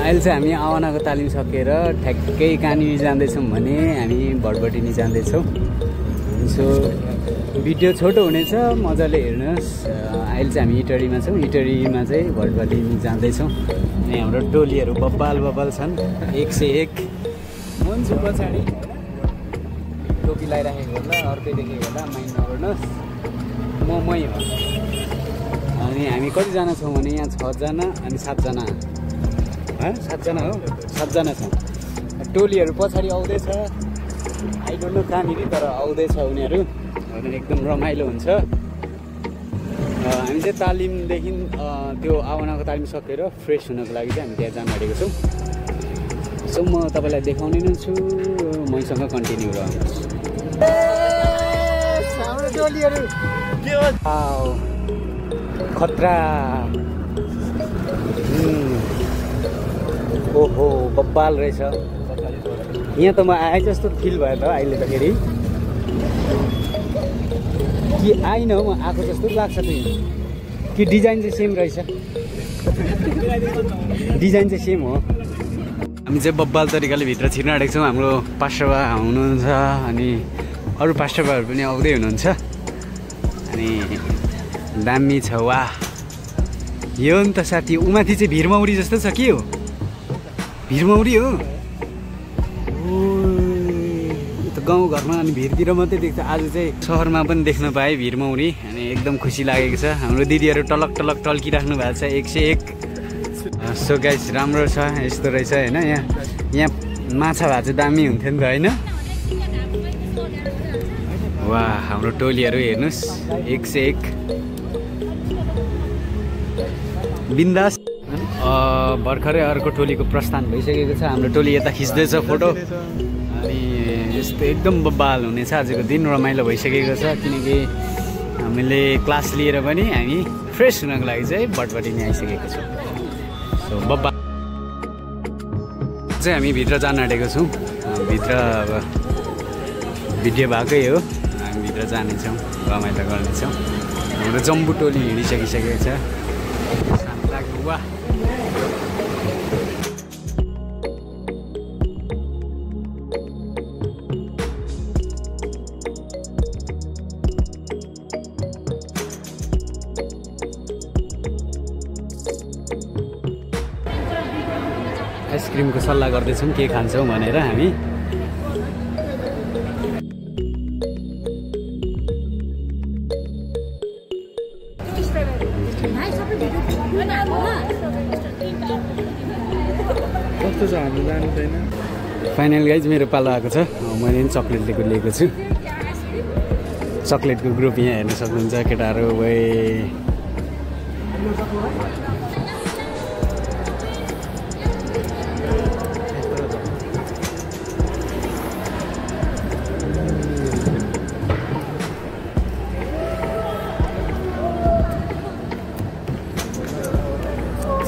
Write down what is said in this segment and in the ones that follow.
अहिले चाहिँ हामी आवानाको तालिम सकेर ठ्याक्कै कहाँनिर जाँदैछौँ भने हामी भटभटिनी जाँदैछौँ। सो भिडियो छोटो हुनेछ, मजाले हेर्नुहोस्। अहिले चाहिँ हामी इटरीमा छौँ, इटरीमा चाहिँ भटभटिनी जाँदैछौँ। अनि हाम्रो टोलीहरू बब्बाल छन्, 1 से 1 हुन्छु पछाडि टोपी लगाइराखेको होला, अर्कै देखेको होला, माइन्ड नगर्नुहोस्, मै हो। अनि हामी कतिजना छौँ भने यहाँ 6 जना अनि 7 जना, 7 जना हो, 7 जना छौँ। टोलीहरू पछाडि आउँदैछ, आई डोन्ट नो कहाँनिर, तर आउँदैछ उनीहरू। एकदम रमाइलो हुन्छ। हामी चाहिँ तालिमदेखि त्यो आवानाको तालिम सकेर फ्रेस हुनको लागि चाहिँ हामी त्यहाँ जान आँटेको छौँ। सो म तपाईँलाई देखाउने नै छु, मैसँग कन्टिन्यू रहनुहोस्। हाम्रो टोलीहरू के हो खतरा। ओहो बब्बाल रहेछ। यहाँ त म आए जस्तो फिल भयो त अहिले त, फेरि कि आइन म आएको जस्तो लाग्छ त। कि डिजाइन चाहिँ सेम रहेछ, डिजाइन चाहिँ सेम हो। हामी चाहिँ बब्बाल तरिकाले भित्र छिर्न आँटेको छौँ। हाम्रो पास्टरबा हुनुहुन्छ अनि अरू पास्टरबाहरू पनि आउँदै हुनुहुन्छ। अनि दामी छ, वाह। यो नि त साथी, उमाथि चाहिँ भिरमौरी जस्तो छ, के हो भिरमौरी हो? गाउँघरमा अनि भिरतिर मात्रै देख्छ, आज चाहिँ सहरमा पनि देख्न पाएँ भिरमौरी। अनि एकदम खुसी लागेको छ। हाम्रो दिदीहरू टलक टल्किराख्नु भएको छ, 1 से 1। सो गाइस राम्रो छ, यस्तो रहेछ होइन। यहाँ माछा भए चाहिँ दामी हुन्थ्यो नि त होइन। वाह हाम्रो टोलीहरू हेर्नुहोस्, 1 से 1 बिन्दास। भर्खरै अर्को टोलीको प्रस्थान भइसकेको छ। हाम्रो टोली यता खिच्दैछ फोटो। अनि यस्तो एकदम बब्बाल हुनेछ। आजको दिन रमाइलो भइसकेको छ, किनकि हामीले क्लास लिएर पनि हामी फ्रेस हुनको लागि चाहिँ भटभटिनी आइसकेको छौँ। सो बब्बा चाहिँ हामी भित्र जान आँटेको छौँ। भित्र अब भिडियो भएकै हो, हामी भित्र जानेछौँ, रमाइलो गर्नेछौँ। हाम्रो जम्बू टोली हिँडिसकिसकेको छ। वाह आइसक्रिमको सल्लाह गर्दैछौँ के खान्छौँ भनेर हामी। कस्तो छ हामी जान्दैन। फाइनल गाइज मेरो पालो आएको छ। मैले पनि चक्लेट लिएको छु। चक्लेटको ग्रुप यहाँ हेर्न सक्नुहुन्छ केटाहरू।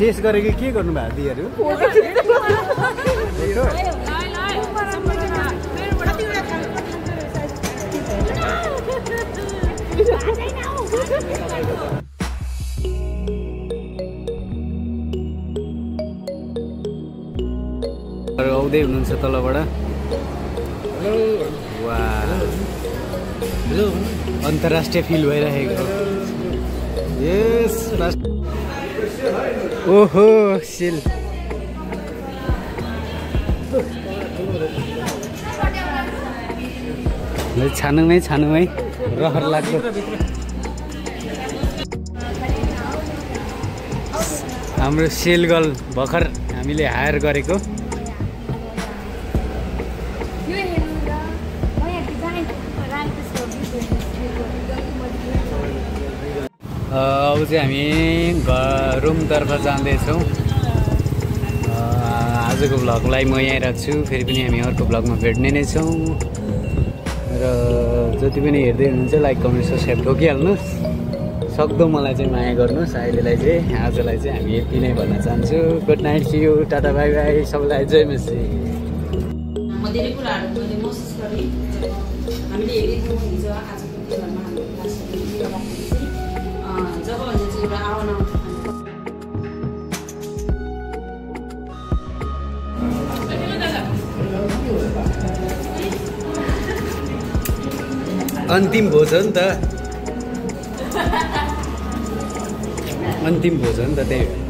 चेस गरेको के गर्नु भएको दिदीहरू? आउँदै हुनुहुन्छ तलबाट। वाह अन्तर्राष्ट्रिय फिल भइरहेको। यस ओहो सिल छानु है रहर लाग्दो। हाम्रो सेल गर्ल भर्खर हामीले हायर गरेको। अब चाहिँ हामी रुमतर्फ जाँदैछौँ। आजको भ्लगलाई म यहीँ राख्छु। फेरि पनि हामी अर्को भ्लगमा भेट्ने नै छौँ। र जति पनि हेर्दै हुनुहुन्छ लाइक कमेन्ट सब्सक्राइब ठोकिहाल्नुहोस्। सक्दो मलाई चाहिँ माया गर्नुहोस्। आजलाई चाहिँ हामी यति नै भन्न चाहन्छु। Good night, see you, tata bye bye सबैलाई। जय मसी। म धेरै कुराहरू मैले महसुस गरेँ। हामीले हेरेको हिजो आजको दिनमा हाम्रो क्लासमा जब भने चाहिँ एउटा आवाना अन्तिम भोज हो नि त अन्तिम भोज हो नि त त्यही